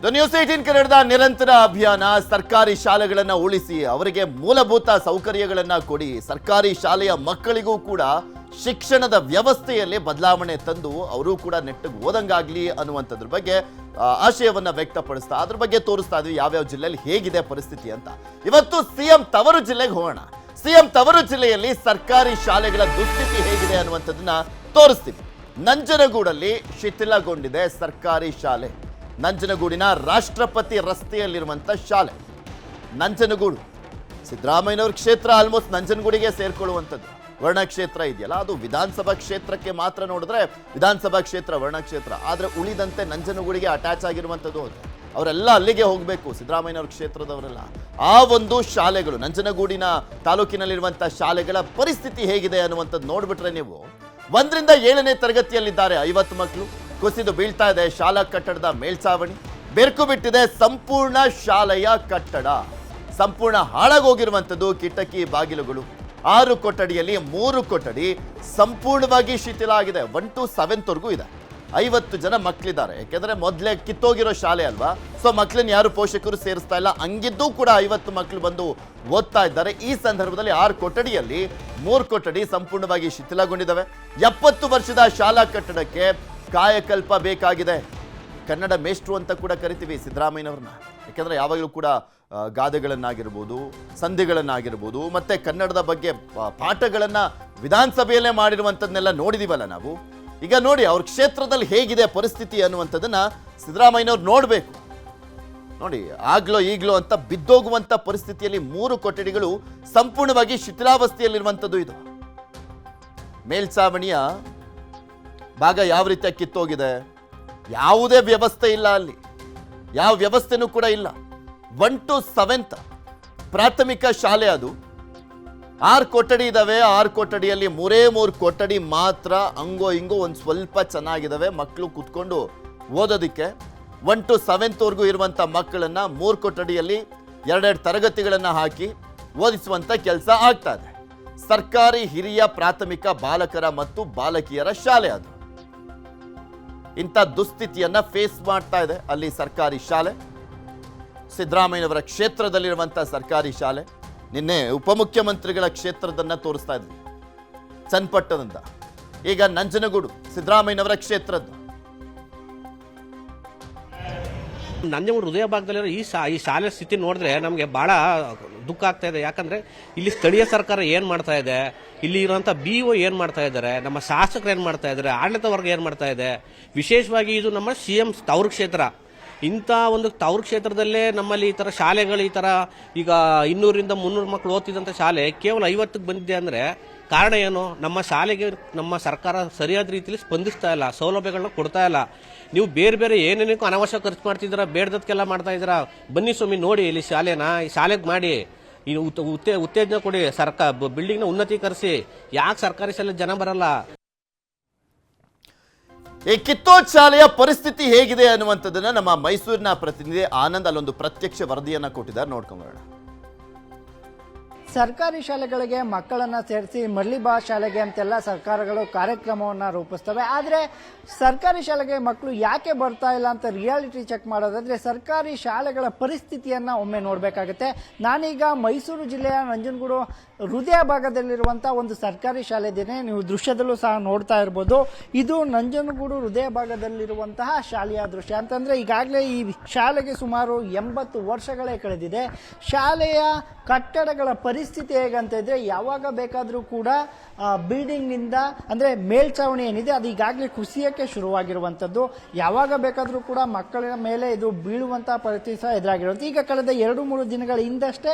The news 18 ಕನ್ನಡದ ನಿರಂತರ ಅಭಿಯಾನ ಸರ್ಕಾರಿ ಶಾಲೆಗಳನ್ನು ಉಳಿಸಿ ಅವರಿಗೆ ಮೂಲಭೂತ ಸೌಕರ್ಯಗಳನ್ನು ಕೊಡಿ, ಸರ್ಕಾರಿ ಶಾಲೆಯ ಮಕ್ಕಳಿಗೂ ಕೂಡ ಶಿಕ್ಷಣದ ವ್ಯವಸ್ಥೆಯಲ್ಲಿ ಬದಲಾವಣೆ ತಂದು ಅವರು ಕೂಡ ನೆಟ್ಟಿಗೆ ಓದಂಗಾಗ್ಲಿ ಅನ್ನುವಂಥದ್ರ ಬಗ್ಗೆ ಆಶಯವನ್ನ ವ್ಯಕ್ತಪಡಿಸ್ತಾ ಅದ್ರ ಬಗ್ಗೆ ತೋರಿಸ್ತಾ ಇದ್ವಿ ಯಾವ್ಯಾವ ಜಿಲ್ಲೆಯಲ್ಲಿ ಹೇಗಿದೆ ಪರಿಸ್ಥಿತಿ ಅಂತ. ಇವತ್ತು ಸಿಎಂ ತವರು ಜಿಲ್ಲೆಗೆ ಹೋಗೋಣ. ಸಿಎಂ ತವರು ಜಿಲ್ಲೆಯಲ್ಲಿ ಸರ್ಕಾರಿ ಶಾಲೆಗಳ ದುಸ್ಥಿತಿ ಹೇಗಿದೆ ಅನ್ನುವಂಥದ್ದನ್ನ ತೋರಿಸ್ತೀವಿ. ನಂಜನಗೂಡಲ್ಲಿ ಶಿಥಿಲಗೊಂಡಿದೆ ಸರ್ಕಾರಿ ಶಾಲೆ. ನಂಜನಗೂಡಿನ ರಾಷ್ಟ್ರಪತಿ ರಸ್ತೆಯಲ್ಲಿರುವಂಥ ಶಾಲೆ ನಂಜನಗೂಡು. ಸಿದ್ದರಾಮಯ್ಯನವ್ರ ಕ್ಷೇತ್ರ ಆಲ್ಮೋಸ್ಟ್ ನಂಜನಗೂಡಿಗೆ ಸೇರ್ಕೊಳ್ಳುವಂಥದ್ದು. ವರ್ಣ ಕ್ಷೇತ್ರ ಇದೆಯಲ್ಲ, ಅದು ವಿಧಾನಸಭಾ ಕ್ಷೇತ್ರಕ್ಕೆ ಮಾತ್ರ ನೋಡಿದ್ರೆ ವಿಧಾನಸಭಾ ಕ್ಷೇತ್ರ ವರ್ಣ ಕ್ಷೇತ್ರ, ಆದರೆ ಉಳಿದಂತೆ ನಂಜನಗೂಡಿಗೆ ಅಟ್ಯಾಚ್ ಆಗಿರುವಂಥದ್ದು. ಅವರೆಲ್ಲ ಅಲ್ಲಿಗೆ ಹೋಗಬೇಕು, ಸಿದ್ದರಾಮಯ್ಯನವ್ರ ಕ್ಷೇತ್ರದವರೆಲ್ಲ. ಆ ಒಂದು ಶಾಲೆಗಳು ನಂಜನಗೂಡಿನ ತಾಲೂಕಿನಲ್ಲಿರುವಂಥ ಶಾಲೆಗಳ ಪರಿಸ್ಥಿತಿ ಹೇಗಿದೆ ಅನ್ನುವಂಥದ್ದು ನೋಡ್ಬಿಟ್ರೆ ನೀವು 1ರಿಂದ 7ನೇ ತರಗತಿಯಲ್ಲಿದ್ದಾರೆ 50 ಮಕ್ಕಳು. ಕುಸಿದು ಬೀಳ್ತಾ ಇದೆ ಶಾಲಾ ಕಟ್ಟಡದ ಮೇಲ್ಛಾವಣಿ, ಬೆರ್ಕು ಬಿಟ್ಟಿದೆ ಸಂಪೂರ್ಣ ಶಾಲೆಯ ಕಟ್ಟಡ. ಸಂಪೂರ್ಣ ಹಾಳಾಗೋಗಿರುವಂಥದ್ದು ಕಿಟಕಿ ಬಾಗಿಲುಗಳು. 6 ಕೊಠಡಿಯಲ್ಲಿ 3 ಕೊಠಡಿ ಸಂಪೂರ್ಣವಾಗಿ ಶಿಥಿಲ ಆಗಿದೆ. 1 to 7th ವರೆಗೂ ಇದೆ. 50 ಜನ ಮಕ್ಕಳಿದ್ದಾರೆ, ಯಾಕೆಂದ್ರೆ ಮೊದಲೇ ಕಿತ್ತೋಗಿರೋ ಶಾಲೆ ಅಲ್ವಾ, ಸೊ ಮಕ್ಕಳನ್ನ ಯಾರು ಪೋಷಕರು ಸೇರಿಸ್ತಾ ಇಲ್ಲ. ಹಂಗಿದ್ದು ಕೂಡ 50 ಮಕ್ಕಳು ಬಂದು ಓದ್ತಾ ಇದ್ದಾರೆ. ಈ ಸಂದರ್ಭದಲ್ಲಿ 6 ಕೊಠಡಿಯಲ್ಲಿ 3 ಕೊಠಡಿ ಸಂಪೂರ್ಣವಾಗಿ ಶಿಥಿಲಗೊಂಡಿದ್ದಾವೆ. 70 ವರ್ಷದ ಶಾಲಾ ಕಟ್ಟಡಕ್ಕೆ ಕಾಯಕಲ್ಪ ಬೇಕಾಗಿದೆ. ಕನ್ನಡ ಮೇಷ್ಟ್ರು ಅಂತ ಕೂಡ ಕರಿತೀವಿ ಸಿದ್ದರಾಮಯ್ಯನವ್ರನ್ನ, ಯಾಕೆಂದ್ರೆ ಯಾವಾಗಲೂ ಕೂಡ ಗಾದೆಗಳನ್ನಾಗಿರ್ಬೋದು, ಸಂಧಿಗಳನ್ನಾಗಿರ್ಬೋದು, ಮತ್ತೆ ಕನ್ನಡದ ಬಗ್ಗೆ ಪಾಠಗಳನ್ನ ವಿಧಾನಸಭೆಯಲ್ಲೇ ಮಾಡಿರುವಂಥದ್ದನ್ನೆಲ್ಲ ನೋಡಿದೀವಲ್ಲ ನಾವು. ಈಗ ನೋಡಿ ಅವ್ರ ಕ್ಷೇತ್ರದಲ್ಲಿ ಹೇಗಿದೆ ಪರಿಸ್ಥಿತಿ ಅನ್ನುವಂಥದ್ದನ್ನ ಸಿದ್ದರಾಮಯ್ಯನವ್ರು ನೋಡಬೇಕು. ನೋಡಿ, ಆಗ್ಲೋ ಈಗ್ಲೋ ಅಂತ ಬಿದ್ದೋಗುವಂಥ ಪರಿಸ್ಥಿತಿಯಲ್ಲಿ 3 ಕೊಠಡಿಗಳು ಸಂಪೂರ್ಣವಾಗಿ ಶಿಥಿಲಾವಸ್ಥೆಯಲ್ಲಿರುವಂಥದ್ದು. ಇದು ಮೇಲ್ಛಾವಣಿಯ ಭಾಗ ಯಾವ ರೀತಿಯಾಗಿ ಕಿತ್ತೋಗಿದೆ, ಯಾವುದೇ ವ್ಯವಸ್ಥೆ ಇಲ್ಲ ಅಲ್ಲಿ, ಯಾವ ವ್ಯವಸ್ಥೆನೂ ಕೂಡ ಇಲ್ಲ. 1 to 7th ಪ್ರಾಥಮಿಕ ಶಾಲೆ ಅದು. 6 ಕೊಠಡಿ ಇದಾವೆ. 6 ಕೊಠಡಿಯಲ್ಲಿ 3 ಕೊಠಡಿ ಮಾತ್ರ ಹಂಗೋ ಹಿಂಗೋ ಒಂದು ಸ್ವಲ್ಪ ಚೆನ್ನಾಗಿದ್ದಾವೆ, ಮಕ್ಕಳು ಕೂತ್ಕೊಂಡು ಓದೋದಕ್ಕೆ. 1 to 7th ವರೆಗೂ ಇರುವಂಥ ಮಕ್ಕಳನ್ನ 3 ಕೊಠಡಿಯಲ್ಲಿ 2 ತರಗತಿಗಳನ್ನು ಹಾಕಿ ಓದಿಸುವಂಥ ಕೆಲಸ ಆಗ್ತಾ ಇದೆ. ಸರ್ಕಾರಿ ಹಿರಿಯ ಪ್ರಾಥಮಿಕ ಬಾಲಕರ ಮತ್ತು ಬಾಲಕಿಯರ ಶಾಲೆ ಅದು. ಇಂಥ ದುಸ್ಥಿತಿಯನ್ನ ಫೇಸ್ ಮಾಡ್ತಾ ಇದೆ ಅಲ್ಲಿ ಸರ್ಕಾರಿ ಶಾಲೆ. ಸಿದ್ದರಾಮಯ್ಯನವರ ಕ್ಷೇತ್ರದಲ್ಲಿರುವಂಥ ಸರ್ಕಾರಿ ಶಾಲೆ. ನಿನ್ನೆ ಉಪಮುಖ್ಯಮಂತ್ರಿಗಳ ಕ್ಷೇತ್ರದನ್ನ ತೋರಿಸ್ತಾ ಇದ್ವಿ, ಚನ್ನಪಟ್ಟಣದಿಂದ. ಈಗ ನಂಜನಗೂಡು ಸಿದ್ದರಾಮಯ್ಯನವರ ಕ್ಷೇತ್ರದ್ದು. ನಂಜನಗೂಡು ಹೃದಯ ಭಾಗದಲ್ಲಿರೋ ಈ ಶಾಲೆ ಸ್ಥಿತಿ ನೋಡಿದ್ರೆ ನಮಗೆ ಬಹಳ ದುಃಖ ಆಗ್ತಾ ಇದೆ. ಯಾಕಂದ್ರೆ ಇಲ್ಲಿ ಸ್ಥಳೀಯ ಸರ್ಕಾರ ಏನ್ ಮಾಡ್ತಾ ಇದೆ, ಇಲ್ಲಿ ಇರುವಂತ BO ಏನ್ ಮಾಡ್ತಾ ಇದ್ದಾರೆ, ನಮ್ಮ ಶಾಸಕರು ಏನ್ ಮಾಡ್ತಾ ಇದ್ದಾರೆ, ಆಡಳಿತ ವರ್ಗ ಏನ್ ಮಾಡ್ತಾ ಇದೆ. ವಿಶೇಷವಾಗಿ ಇದು ನಮ್ಮ CM ತವರು ಕ್ಷೇತ್ರ. ಇಂಥ ಒಂದು ತವರು ಕ್ಷೇತ್ರದಲ್ಲೇ ನಮ್ಮಲ್ಲಿ ಈ ತರ ಶಾಲೆಗಳು, ಈ ತರ ಈಗ 200ರಿಂದ 300 ಮಕ್ಕಳು ಓದ್ತಿದ್ದಂಥ ಶಾಲೆ ಕೇವಲ 50ಕ್ಕೆ ಬಂದಿದೆ ಅಂದ್ರೆ ಕಾರಣ ಏನು? ನಮ್ಮ ಶಾಲೆಗೆ ನಮ್ಮ ಸರ್ಕಾರ ಸರಿಯಾದ ರೀತಿಯಲ್ಲಿ ಸ್ಪಂದಿಸ್ತಾ ಇಲ್ಲ, ಸೌಲಭ್ಯಗಳನ್ನ ಕೊಡ್ತಾ ಇಲ್ಲ. ನೀವು ಬೇರೆ ಬೇರೆ ಏನೇನಕ್ಕೂ ಅನವಶ್ಯಕ ಖರ್ಚು ಮಾಡ್ತಿದ್ದೀರಾ, ಬೇಡದಕ್ಕೆಲ್ಲ ಮಾಡ್ತಾ ಇದ್ದೀರಾ. ಬನ್ನಿ ಸ್ವಾಮಿ ನೋಡಿ ಇಲ್ಲಿ ಶಾಲೆನ, ಈ ಶಾಲೆಗೆ ಮಾಡಿ, ಇನ್ನು ಉತ್ತೇಜನ ಕೊಡಿ, ಬಿಲ್ಡಿಂಗ್ನ ಉನ್ನತೀಕರಿಸಿ. ಯಾಕೆ ಸರ್ಕಾರಿ ಶಾಲೆ ಜನ ಬರಲ್ಲ? ಈ ಕಿತ್ತೋದ್ ಶಾಲೆಯ ಪರಿಸ್ಥಿತಿ ಹೇಗಿದೆ ಅನ್ನುವಂಥದ್ದನ್ನ ನಮ್ಮ ಮೈಸೂರಿನ ಪ್ರತಿನಿಧಿ ಆನಂದ್ ಅಲ್ಲೊಂದು ಪ್ರತ್ಯಕ್ಷ ವರದಿಯನ್ನ ಕೊಟ್ಟಿದ್ದಾರೆ, ನೋಡ್ಕೊಂಡ್ಬರೋಣ. ಸರ್ಕಾರಿ ಶಾಲೆಗಳಿಗೆ ಮಕ್ಕಳನ್ನ ಸೇರಿಸಿ ಮರಳಿ ಬಾ ಶಾಲೆಗೆ ಅಂತೆಲ್ಲ ಸರ್ಕಾರಗಳು ಕಾರ್ಯಕ್ರಮವನ್ನು ರೂಪಿಸ್ತವೆ. ಆದರೆ ಸರ್ಕಾರಿ ಶಾಲೆಗೆ ಮಕ್ಕಳು ಯಾಕೆ ಬರ್ತಾ ಇಲ್ಲ ಅಂತ ರಿಯಾಲಿಟಿ ಚೆಕ್ ಮಾಡೋದಾದ್ರೆ ಸರ್ಕಾರಿ ಶಾಲೆಗಳ ಪರಿಸ್ಥಿತಿಯನ್ನ ಒಮ್ಮೆ ನೋಡಬೇಕಾಗುತ್ತೆ. ನಾನೀಗ ಮೈಸೂರು ಜಿಲ್ಲೆಯ ನಂಜನಗೂಡು ಹೃದಯ ಭಾಗದಲ್ಲಿರುವಂಥ ಒಂದು ಸರ್ಕಾರಿ ಶಾಲೆ ಇದ್ದೇನೆ. ನೀವು ದೃಶ್ಯದಲ್ಲೂ ಸಹ ನೋಡ್ತಾ ಇರ್ಬೋದು. ಇದು ನಂಜನಗೂಡು ಹೃದಯ ಭಾಗದಲ್ಲಿರುವಂತಹ ಶಾಲೆಯ ದೃಶ್ಯ. ಅಂತಂದ್ರೆ ಈಗಾಗಲೇ ಈ ಶಾಲೆಗೆ ಸುಮಾರು 80 ವರ್ಷಗಳೇ ಕಳೆದಿದೆ. ಶಾಲೆಯ ಕಟ್ಟಡಗಳ ಪರಿಸ್ಥಿತಿ ಹೇಗಂತ ಇದ್ರೆ ಯಾವಾಗ ಬೇಕಾದರೂ ಕೂಡ ಬಿಲ್ಡಿಂಗ್ ನಿಂದ ಅಂದ್ರೆ ಮೇಲ್ಛಾವಣಿ ಏನಿದೆ ಅದು ಈಗಾಗಲೇ ಕುಸಿಯಕ್ಕೆ ಶುರುವಾಗಿರುವಂತದ್ದು. ಯಾವಾಗ ಬೇಕಾದರೂ ಕೂಡ ಮಕ್ಕಳ ಮೇಲೆ ಇದು ಬೀಳುವಂತಹ ಪರಿಸ್ಥಿತಿ ಸಹ ಎದುರಾಗಿರುವಂತ. ಈಗ ಕಳೆದ 2-3 ದಿನಗಳ ಹಿಂದಷ್ಟೇ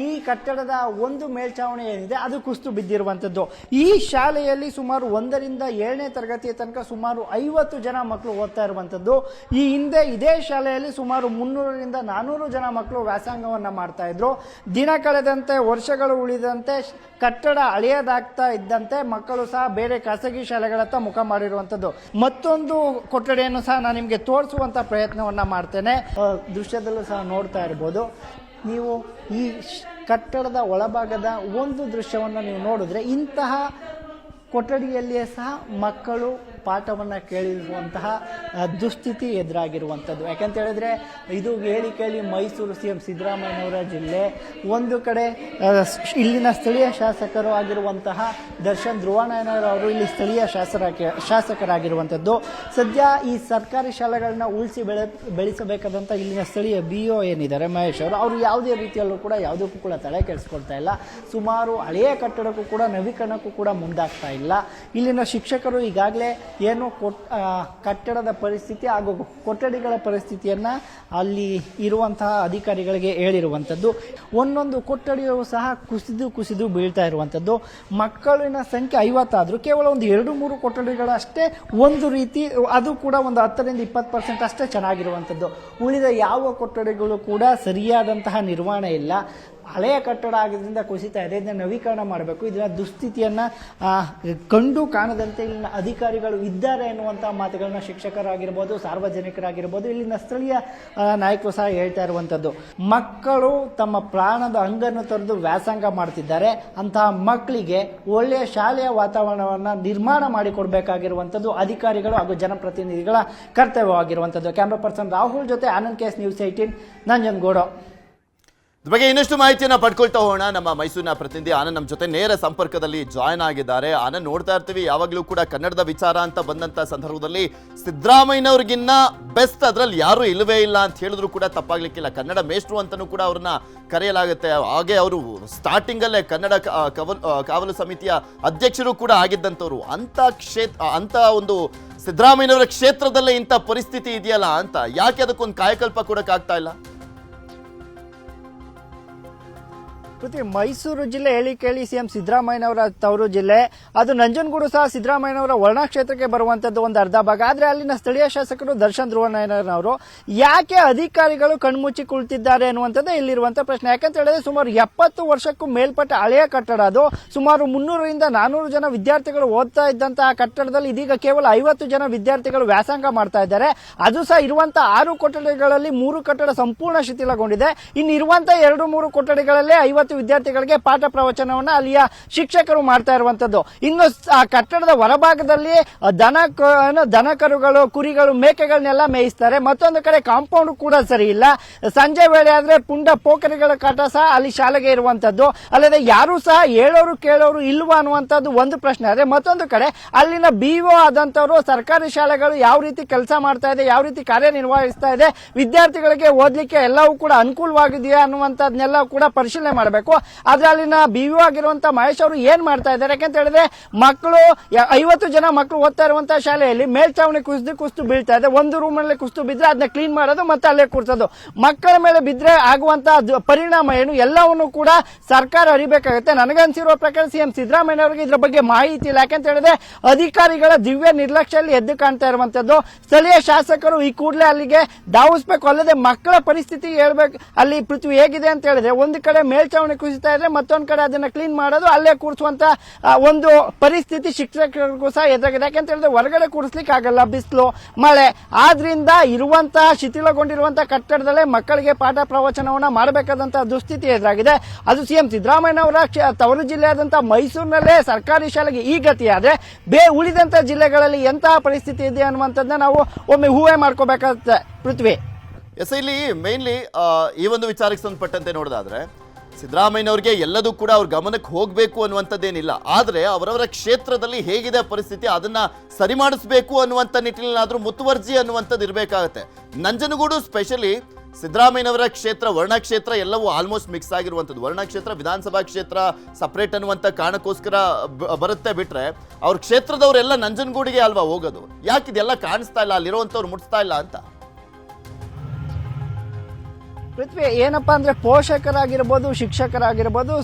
ಈ ಕಟ್ಟಡದ ಒಂದು ಮೇಲ್ಛಾವಣಿ ಏನಿದೆ ಅದು ಕುಸಿದು ಬಿದ್ದಿರುವಂತದ್ದು. ಈ ಶಾಲೆಯಲ್ಲಿ ಸುಮಾರು 1ರಿಂದ 7ನೇ ತರಗತಿಯ ತನಕ ಸುಮಾರು 50 ಜನ ಮಕ್ಕಳು ಓದ್ತಾ ಇರುವಂತದ್ದು. ಈ ಹಿಂದೆ ಇದೇ ಶಾಲೆಯಲ್ಲಿ ಸುಮಾರು 300ರಿಂದ 400 ಜನ ಮಕ್ಕಳು ವ್ಯಾಸಂಗವನ್ನ ಮಾಡ್ತಾ ಇದ್ರು. ದಿನ ಕಳೆದಂತೆ, ವರ್ಷಗಳು ಉಳಿದಂತೆ, ಕಟ್ಟಡ ಹಳೆಯದಾಗ್ತಾ ಇದ್ದಂತೆ ಮಕ್ಕಳು ಸಹ ಬೇರೆ ಖಾಸಗಿ ಶಾಲೆಗಳತ್ತ ಮುಖ ಮಾಡಿರುವಂತದ್ದು. ಮತ್ತೊಂದು ಕೊಠಡಿಯನ್ನು ಸಹ ನಾನು ನಿಮಗೆ ತೋರಿಸುವಂತ ಪ್ರಯತ್ನವನ್ನ ಮಾಡ್ತೇನೆ. ದೃಶ್ಯದಲ್ಲೂ ಸಹ ನೋಡ್ತಾ ಇರಬಹುದು ನೀವು. ಈ ಕಟ್ಟಡದ ಒಳಭಾಗದ ಒಂದು ದೃಶ್ಯವನ್ನು ನೀವು ನೋಡಿದ್ರೆ ಇಂತಹ ಕೊಠಡಿಯಲ್ಲಿಯೇ ಸಹ ಮಕ್ಕಳು ಪಾಠವನ್ನು ಕೇಳಿರುವಂತಹ ದುಸ್ಥಿತಿ ಎದುರಾಗಿರುವಂಥದ್ದು. ಯಾಕಂತ ಹೇಳಿದ್ರೆ ಇದು ಹೇಳಿ ಕೇಳಿ ಮೈಸೂರು CM ಸಿದ್ದರಾಮಯ್ಯನವರ ಜಿಲ್ಲೆ. ಒಂದು ಕಡೆ ಇಲ್ಲಿನ ಸ್ಥಳೀಯ ಶಾಸಕರು ಆಗಿರುವಂತಹ ದರ್ಶನ್ ಧ್ರುವನಾಯನವರು ಇಲ್ಲಿ ಸ್ಥಳೀಯ ಶಾಸಕರಾಗಿರುವಂಥದ್ದು. ಸದ್ಯ ಈ ಸರ್ಕಾರಿ ಶಾಲೆಗಳನ್ನ ಉಳಿಸಿ ಬೆಳೆಸಬೇಕಾದಂಥ ಇಲ್ಲಿನ ಸ್ಥಳೀಯ BO ಏನಿದ್ದಾರೆ ಮಹೇಶ್ ಅವರು ಯಾವುದೇ ರೀತಿಯಲ್ಲೂ ಕೂಡ ಯಾವುದಕ್ಕೂ ಕೂಡ ತಲೆ ಕೆಡಿಸ್ಕೊಳ್ತಾ ಇಲ್ಲ. ಸುಮಾರು ಹಳೆಯ ಕಟ್ಟಡಕ್ಕೂ ಕೂಡ ನವೀಕರಣಕ್ಕೂ ಕೂಡ ಮುಂದಾಗ್ತಾ ಇಲ್ಲ. ಇಲ್ಲಿನ ಶಿಕ್ಷಕರು ಈಗಾಗಲೇ ಏನು ಕಟ್ಟಡದ ಪರಿಸ್ಥಿತಿ ಹಾಗೂ ಕೊಠಡಿಗಳ ಪರಿಸ್ಥಿತಿಯನ್ನ ಅಲ್ಲಿ ಇರುವಂತಹ ಅಧಿಕಾರಿಗಳಿಗೆ ಹೇಳಿರುವಂಥದ್ದು. ಒಂದೊಂದು ಕೊಠಡಿಯೂ ಸಹ ಕುಸಿದು ಬೀಳ್ತಾ ಇರುವಂಥದ್ದು. ಮಕ್ಕಳಿನ ಸಂಖ್ಯೆ 50 ಆದರೂ ಕೇವಲ ಒಂದು 2-3 ಕೊಠಡಿಗಳಷ್ಟೇ ಒಂದು ರೀತಿ, ಅದು ಕೂಡ ಒಂದು 10-20% ಅಷ್ಟೇ ಚೆನ್ನಾಗಿರುವಂಥದ್ದು. ಉಳಿದ ಯಾವ ಕೊಠಡಿಗಳು ಕೂಡ ಸರಿಯಾದಂತಹ ನಿರ್ವಹಣೆ ಇಲ್ಲ. ಹಳೆಯ ಕಟ್ಟಡ ಆಗಿದ್ದರಿಂದ ಕುಸಿತಾ ಇದೆ. ಇದನ್ನ ನವೀಕರಣ ಮಾಡಬೇಕು. ಇದರ ದುಸ್ಥಿತಿಯನ್ನ ಕಂಡು ಕಾಣದಂತೆ ಇಲ್ಲಿನ ಅಧಿಕಾರಿಗಳು ಇದ್ದಾರೆ ಎನ್ನುವಂತಹ ಮಾತುಗಳನ್ನ ಶಿಕ್ಷಕರಾಗಿರ್ಬೋದು, ಸಾರ್ವಜನಿಕರಾಗಿರ್ಬೋದು, ಇಲ್ಲಿನ ಸ್ಥಳೀಯ ನಾಯಕರು ಸಹ ಹೇಳ್ತಾ ಇರುವಂತದ್ದು. ಮಕ್ಕಳು ತಮ್ಮ ಪ್ರಾಣದ ಹಂಗನ್ನು ತೊರೆದು ವ್ಯಾಸಂಗ ಮಾಡ್ತಿದ್ದಾರೆ. ಅಂತಹ ಮಕ್ಕಳಿಗೆ ಒಳ್ಳೆಯ ಶಾಲೆಯ ವಾತಾವರಣವನ್ನ ನಿರ್ಮಾಣ ಮಾಡಿಕೊಡ್ಬೇಕಾಗಿರುವಂತದ್ದು ಅಧಿಕಾರಿಗಳು ಹಾಗೂ ಜನಪ್ರತಿನಿಧಿಗಳ ಕರ್ತವ್ಯವಾಗಿರುವಂತದ್ದು. ಕ್ಯಾಮ್ರಾ ಪರ್ಸನ್ ರಾಹುಲ್ ಜೊತೆ ಆನಂದ್ KS News 18 ನಂಜನಗೂಡು. ಇದ್ರ ಬಗ್ಗೆ ಇನ್ನಷ್ಟು ಮಾಹಿತಿಯನ್ನ ಪಡ್ಕೊಳ್ತಾ ಹೋಗೋಣ. ನಮ್ಮ ಮೈಸೂರಿನ ಪ್ರತಿನಿಧಿ ಆನಂದ್ ನಮ್ಮ ಜೊತೆ ನೇರ ಸಂಪರ್ಕದಲ್ಲಿ ಜಾಯ್ನ್ ಆಗಿದ್ದಾರೆ. ಆನಂದ್, ನೋಡ್ತಾ ಇರ್ತೀವಿ ಯಾವಾಗಲೂ ಕೂಡ ಕನ್ನಡದ ವಿಚಾರ ಅಂತ ಬಂದಂತ ಸಂದರ್ಭದಲ್ಲಿ ಸಿದ್ದರಾಮಯ್ಯನವ್ರಿಗಿನ್ನ ಬೆಸ್ಟ್ ಅದ್ರಲ್ಲಿ ಯಾರು ಇಲ್ಲವೇ ಇಲ್ಲ ಅಂತ ಹೇಳಿದ್ರು ಕೂಡ ತಪ್ಪಾಗ್ಲಿಕ್ಕಿಲ್ಲ. ಕನ್ನಡ ಮೇಷ್ಟ್ರು ಅಂತಾನೂ ಕೂಡ ಅವ್ರನ್ನ ಕರೆಯಲಾಗುತ್ತೆ. ಹಾಗೆ ಅವರು ಸ್ಟಾರ್ಟಿಂಗ್ ಅಲ್ಲೇ ಕನ್ನಡ ಕಾವಲು ಸಮಿತಿಯ ಅಧ್ಯಕ್ಷರು ಕೂಡ ಆಗಿದ್ದಂಥವ್ರು. ಅಂತ ಒಂದು ಸಿದ್ದರಾಮಯ್ಯನವರ ಕ್ಷೇತ್ರದಲ್ಲೇ ಇಂಥ ಪರಿಸ್ಥಿತಿ ಇದೆಯಲ್ಲ ಅಂತ, ಯಾಕೆ ಅದಕ್ಕೊಂದು ಕಾಯಕಲ್ಪ ಕೊಡಕ್ಕಾಗ್ತಾ ಇಲ್ಲ? ಮೈಸೂರು ಜಿಲ್ಲೆ ಹೇಳಿ ಕೇಳಿ CM ಸಿದ್ದರಾಮಯ್ಯನವರ ತವರು ಜಿಲ್ಲೆ. ಅದು ನಂಜನಗೂಡು ಸಹ ಸಿದ್ದರಾಮಯ್ಯನವರ ವರ್ಣ ಕ್ಷೇತ್ರಕ್ಕೆ ಬರುವಂತದ್ದು ಒಂದು ಅರ್ಧ ಭಾಗ. ಆದ್ರೆ ಅಲ್ಲಿನ ಸ್ಥಳೀಯ ಶಾಸಕರು ದರ್ಶನ್ ಧ್ರುವನಾಯನವರು ಯಾಕೆ ಅಧಿಕಾರಿಗಳು ಕಣ್ಮುಚ್ಚಿ ಕುಳಿತಿದ್ದಾರೆ ಅನ್ನುವಂಥದ್ದು ಇಲ್ಲಿರುವಂತಹ ಪ್ರಶ್ನೆ. ಯಾಕಂತ ಹೇಳಿದ್ರೆ ಸುಮಾರು 70 ವರ್ಷಕ್ಕೂ ಮೇಲ್ಪಟ್ಟ ಹಳೆಯ ಕಟ್ಟಡ ಅದು. ಸುಮಾರು 300-400 ಜನ ವಿದ್ಯಾರ್ಥಿಗಳು ಓದ್ತಾ ಇದ್ದಂತಹ ಕಟ್ಟಡದಲ್ಲಿ ಇದೀಗ ಕೇವಲ 50 ಜನ ವಿದ್ಯಾರ್ಥಿಗಳು ವ್ಯಾಸಂಗ ಮಾಡ್ತಾ ಇದ್ದಾರೆ. ಅದು ಸಹ ಇರುವಂತಹ 6 ಕೊಠಡಿಗಳಲ್ಲಿ 3 ಕಟ್ಟಡ ಸಂಪೂರ್ಣ ಶಿಥಿಲಗೊಂಡಿದೆ. ಇನ್ನು ಇರುವಂತಹ 2-3 ಕೊಠಡಿಗಳಲ್ಲೇ 50 ವಿದ್ಯಾರ್ಥಿಗಳಿಗೆ ಪಾಠ ಪ್ರವಚನವನ್ನ ಅಲ್ಲಿಯ ಶಿಕ್ಷಕರು ಮಾಡ್ತಾ ಇರುವಂತದ್ದು. ಇನ್ನು ಆ ಕಟ್ಟಡದ ಹೊರಭಾಗದಲ್ಲಿ ದನ ಕರುಗಳು, ಕುರಿಗಳು, ಮೇಕೆಗಳನ್ನೆಲ್ಲ ಮೇಯಿಸ್ತಾರೆ. ಮತ್ತೊಂದು ಕಡೆ ಕಾಂಪೌಂಡ್ ಕೂಡ ಸರಿ ಇಲ್ಲ. ಸಂಜೆ ವೇಳೆ ಆದ್ರೆ ಪುಂಡ ಪೋಖರಿಗಳ ಕಾಟ ಸಹ ಅಲ್ಲಿ ಶಾಲೆಗೆ ಇರುವಂತದ್ದು. ಅಲ್ಲದೆ ಯಾರು ಸಹ ಹೇಳೋರು ಕೇಳೋರು ಇಲ್ವಾ ಅನ್ನುವಂಥದ್ದು ಒಂದು ಪ್ರಶ್ನೆ. ಆದ್ರೆ ಮತ್ತೊಂದು ಕಡೆ ಅಲ್ಲಿನ BO ಆದಂತವರು ಸರ್ಕಾರಿ ಶಾಲೆಗಳು ಯಾವ ರೀತಿ ಕೆಲಸ ಮಾಡ್ತಾ ಇದೆ, ಯಾವ ರೀತಿ ಕಾರ್ಯನಿರ್ವಹಿಸ್ತಾ ಇದೆ, ವಿದ್ಯಾರ್ಥಿಗಳಿಗೆ ಓದ್ಲಿಕ್ಕೆ ಎಲ್ಲವೂ ಕೂಡ ಅನುಕೂಲವಾಗಿದೆಯಾ ಅನ್ನುವಂಥದ್ನೆಲ್ಲ ಕೂಡ ಪರಿಶೀಲನೆ ಮಾಡಬೇಕು. ಆದ್ರೆ ಅಲ್ಲಿನ BO ಆಗಿರುವಂತಹ ಮಹೇಶ್ ಅವರು ಏನ್ ಮಾಡ್ತಾ ಇದ್ದಾರೆ ಯಾಕಂತ ಹೇಳಿದ್ರೆ ಮಕ್ಕಳು 50 ಜನ ಮಕ್ಕಳು ಓದ್ತಾ ಇರುವಂತಹ ಶಾಲೆಯಲ್ಲಿ ಮೇಲ್ಚಾವಣಿ ಕುಸಿದು ಬೀಳ್ತಾ ಇದೆ. ಒಂದು ರೂಮ್ ನಲ್ಲಿ ಕುಸಿದು ಬಿದ್ರೆ ಅದನ್ನ ಕ್ಲೀನ್ ಮಾಡೋದು ಮತ್ತೆ ಅಲ್ಲೇ ಕೂರ್ಸೋದು. ಮಕ್ಕಳ ಮೇಲೆ ಬಿದ್ರೆ ಆಗುವಂತಹ ಪರಿಣಾಮ ಏನು ಎಲ್ಲವನ್ನು ಕೂಡ ಸರ್ಕಾರ ಅರಿಬೇಕಾಗುತ್ತೆ. ನನಗನ್ಸಿರುವ ಪ್ರಕಾರ CM ಸಿದ್ದರಾಮಯ್ಯನವರಿಗೆ ಇದ್ರ ಬಗ್ಗೆ ಮಾಹಿತಿ ಇಲ್ಲ. ಯಾಕಂತ ಹೇಳಿದ್ರೆ ಅಧಿಕಾರಿಗಳ ದಿವ್ಯ ನಿರ್ಲಕ್ಷ್ಯದಲ್ಲಿ ಎದ್ದು ಕಾಣ್ತಾ ಇರುವಂತದ್ದು. ಸ್ಥಳೀಯ ಶಾಸಕರು ಈ ಕೂಡಲೇ ಅಲ್ಲಿಗೆ ಧಾವಿಸಬೇಕು. ಅಲ್ಲದೆ ಮಕ್ಕಳ ಪರಿಸ್ಥಿತಿ ಹೇಳ್ಬೇಕು. ಅಲ್ಲಿ ಪೃಥ್ವಿ ಹೇಗಿದೆ ಅಂತ ಹೇಳಿದ್ರೆ ಒಂದು ಕಡೆ ಮೇಲ್ಚಾವಣಿ ಕುಸಿತಾ ಇದ್ರೆ ಮತ್ತೊಂದು ಕಡೆ ಅದನ್ನ ಕ್ಲೀನ್ ಮಾಡೋದು, ಅಲ್ಲೇ ಕೂರಿಸುವಂತ ಒಂದು ಪರಿಸ್ಥಿತಿ ಶಿಕ್ಷಕರಿಗೂ ಸಹ ಎದುರಾಗಿದೆ. ಯಾಕಂತ ಹೇಳಿದ್ರೆ ಹೊರಗಡೆ ಕೂರಿಸ್ಲಿಕ್ಕೆ ಆಗಲ್ಲ, ಬಿಸಿಲು ಮಳೆ. ಆದ್ರಿಂದ ಇರುವಂತಹ ಶಿಥಿಲಗೊಂಡಿರುವಂತಹ ಕಟ್ಟಡದಲ್ಲೇ ಮಕ್ಕಳಿಗೆ ಪಾಠ ಪ್ರವಚನವನ್ನ ಮಾಡಬೇಕಾದಂತಹ ದುಸ್ಥಿತಿ ಎದುರಾಗಿದೆ. ಅದು CM ಸಿದ್ದರಾಮಯ್ಯನವರ ತವರು ಜಿಲ್ಲೆಯಾದಂತಹ ಮೈಸೂರಿನಲ್ಲೇ ಸರ್ಕಾರಿ ಶಾಲೆಗೆ ಈ ಗತಿ ಆದ್ರೆ ಉಳಿದಂತಹ ಜಿಲ್ಲೆಗಳಲ್ಲಿ ಎಂತಹ ಪರಿಸ್ಥಿತಿ ಇದೆ ಅನ್ನುವಂಥದ್ದನ್ನ ನಾವು ಒಮ್ಮೆ ಊಹೆ ಮಾಡ್ಕೋಬೇಕಾಗುತ್ತೆ. ಪೃಥ್ವಿ, ಇಲ್ಲಿ ಮೇನ್ಲಿ ಈ ಒಂದು ವಿಚಾರಕ್ಕೆ ಸಂಬಂಧಪಟ್ಟಂತೆ ನೋಡೋದಾದ್ರೆ ಸಿದ್ದರಾಮಯ್ಯನವ್ರಿಗೆ ಎಲ್ಲದೂ ಕೂಡ ಅವ್ರ ಗಮನಕ್ಕೆ ಹೋಗಬೇಕು ಅನ್ನುವಂಥದ್ದೇನಿಲ್ಲ. ಆದರೆ ಅವರವರ ಕ್ಷೇತ್ರದಲ್ಲಿ ಹೇಗಿದೆ ಪರಿಸ್ಥಿತಿ ಅದನ್ನ ಸರಿ ಮಾಡಿಸ್ಬೇಕು ಅನ್ನುವಂಥ ನಿಟ್ಟಿನಲ್ಲಾದ್ರೂ ಮುತುವರ್ಜಿ ಅನ್ನುವಂಥದ್ದು ಇರಬೇಕಾಗತ್ತೆ. ನಂಜನಗೂಡು ಸ್ಪೆಷಲಿ ಸಿದ್ದರಾಮಯ್ಯನವರ ಕ್ಷೇತ್ರ, ವರ್ಣ ಕ್ಷೇತ್ರ ಎಲ್ಲವೂ ಆಲ್ಮೋಸ್ಟ್ ಮಿಕ್ಸ್ ಆಗಿರುವಂಥದ್ದು. ವರ್ಣ ಕ್ಷೇತ್ರ ವಿಧಾನಸಭಾ ಕ್ಷೇತ್ರ ಸಪ್ರೇಟ್ ಅನ್ನುವಂಥ ಕಾರಣಕ್ಕೋಸ್ಕರ ಬರುತ್ತೆ ಬಿಟ್ರೆ ಅವ್ರ ಕ್ಷೇತ್ರದವರೆಲ್ಲ ನಂಜನಗೂಡಿಗೆ ಅಲ್ವಾ ಹೋಗೋದು. ಯಾಕಿದೆಲ್ಲ ಕಾಣಿಸ್ತಾ ಇಲ್ಲ, ಅಲ್ಲಿರುವಂಥವ್ರು ಮುಟ್ಸ್ತಾ ಇಲ್ಲ ಅಂತ? ಪೃಥ್ವಿ, ಏನಪ್ಪಾ ಅಂದ್ರೆ ಪೋಷಕರಾಗಿರ್ಬೋದು, ಶಿಕ್ಷಕರಾಗಿರ್ಬೋದು,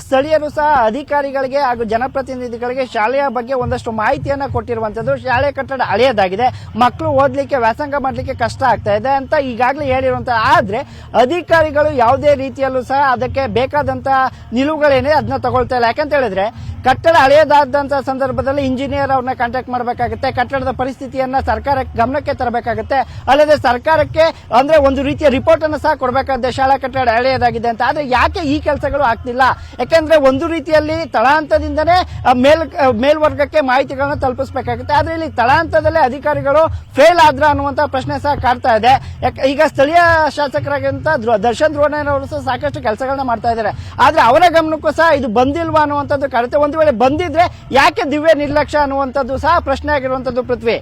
ಸ್ಥಳೀಯರು ಸಹ ಅಧಿಕಾರಿಗಳಿಗೆ ಹಾಗೂ ಜನಪ್ರತಿನಿಧಿಗಳಿಗೆ ಶಾಲೆಯ ಬಗ್ಗೆ ಒಂದಷ್ಟು ಮಾಹಿತಿಯನ್ನ ಕೊಟ್ಟಿರುವಂತದ್ದು. ಶಾಲೆ ಕಟ್ಟಡ ಹಳೆಯದಾಗಿದೆ, ಮಕ್ಕಳು ಓದ್ಲಿಕ್ಕೆ ವ್ಯಾಸಂಗ ಮಾಡ್ಲಿಕ್ಕೆ ಕಷ್ಟ ಆಗ್ತಾ ಇದೆ ಅಂತ ಈಗಾಗಲೇ ಹೇಳಿರುವಂತ. ಆದ್ರೆ ಅಧಿಕಾರಿಗಳು ಯಾವುದೇ ರೀತಿಯಲ್ಲೂ ಸಹ ಅದಕ್ಕೆ ಬೇಕಾದಂತ ನಿಲುವುಗಳೇನಿದೆ ಅದನ್ನ ತಗೊಳ್ತಾ ಇಲ್ಲ. ಯಾಕಂತ ಹೇಳಿದ್ರೆ ಕಟ್ಟಡ ಹಳೆಯದಾದಂತಹ ಸಂದರ್ಭದಲ್ಲಿ ಇಂಜಿನಿಯರ್ ಅವ್ರನ್ನ ಕಾಂಟ್ಯಾಕ್ಟ್ ಮಾಡಬೇಕಾಗುತ್ತೆ, ಕಟ್ಟಡದ ಪರಿಸ್ಥಿತಿಯನ್ನ ಸರ್ಕಾರಕ್ಕೆ ಗಮನಕ್ಕೆ ತರಬೇಕಾಗುತ್ತೆ, ಅಲ್ಲದೆ ಸರ್ಕಾರಕ್ಕೆ ಅಂದ್ರೆ ಒಂದು ರೀತಿಯ ರಿಪೋರ್ಟ್ ಅನ್ನು ಸಹ ಕೊಡಬೇಕಾಗುತ್ತೆ ಶಾಲಾ ಕಟ್ಟಡ ಹಳೆಯದಾಗಿದೆ ಅಂತ. ಆದ್ರೆ ಯಾಕೆ ಈ ಕೆಲಸಗಳು ಆಗ್ತಿಲ್ಲ? ಯಾಕಂದ್ರೆ ಒಂದು ರೀತಿಯಲ್ಲಿ ತಳಹಂತದಿಂದನೇ ಮೇಲ್ವರ್ಗಕ್ಕೆ ಮಾಹಿತಿಗಳನ್ನ ತಲುಪಿಸಬೇಕಾಗುತ್ತೆ. ಆದ್ರೆ ಇಲ್ಲಿ ತಳಹಂತದಲ್ಲೇ ಅಧಿಕಾರಿಗಳು ಫೇಲ್ ಆದ್ರ ಅನ್ನುವಂತ ಪ್ರಶ್ನೆ ಸಹ ಕಾಡ್ತಾ ಇದೆ. ಈಗ ಸ್ಥಳೀಯ ಶಾಸಕರಾಗಿಂತ ದರ್ಶನ್ ದ್ರೋಣಯ್ಯನವರು ಸಹ ಸಾಕಷ್ಟು ಕೆಲಸಗಳನ್ನ ಮಾಡ್ತಾ ಇದ್ದಾರೆ. ಆದ್ರೆ ಅವರ ಗಮನಕ್ಕೂ ಸಹ ಇದು ಬಂದಿಲ್ವಾ ಅನ್ನುವಂಥದ್ದು ಕಾಡುತ್ತೆ. ಒಂದು ವೇಳೆ ಬಂದಿದ್ರೆ ಯಾಕೆ ದಿವ್ಯ ನಿರ್ಲಕ್ಷ್ಯ ಅನ್ನುವಂಥದ್ದು ಸಹ ಪ್ರಶ್ನೆ ಆಗಿರುವಂತದ್ದು ಪೃಥ್ವಿ.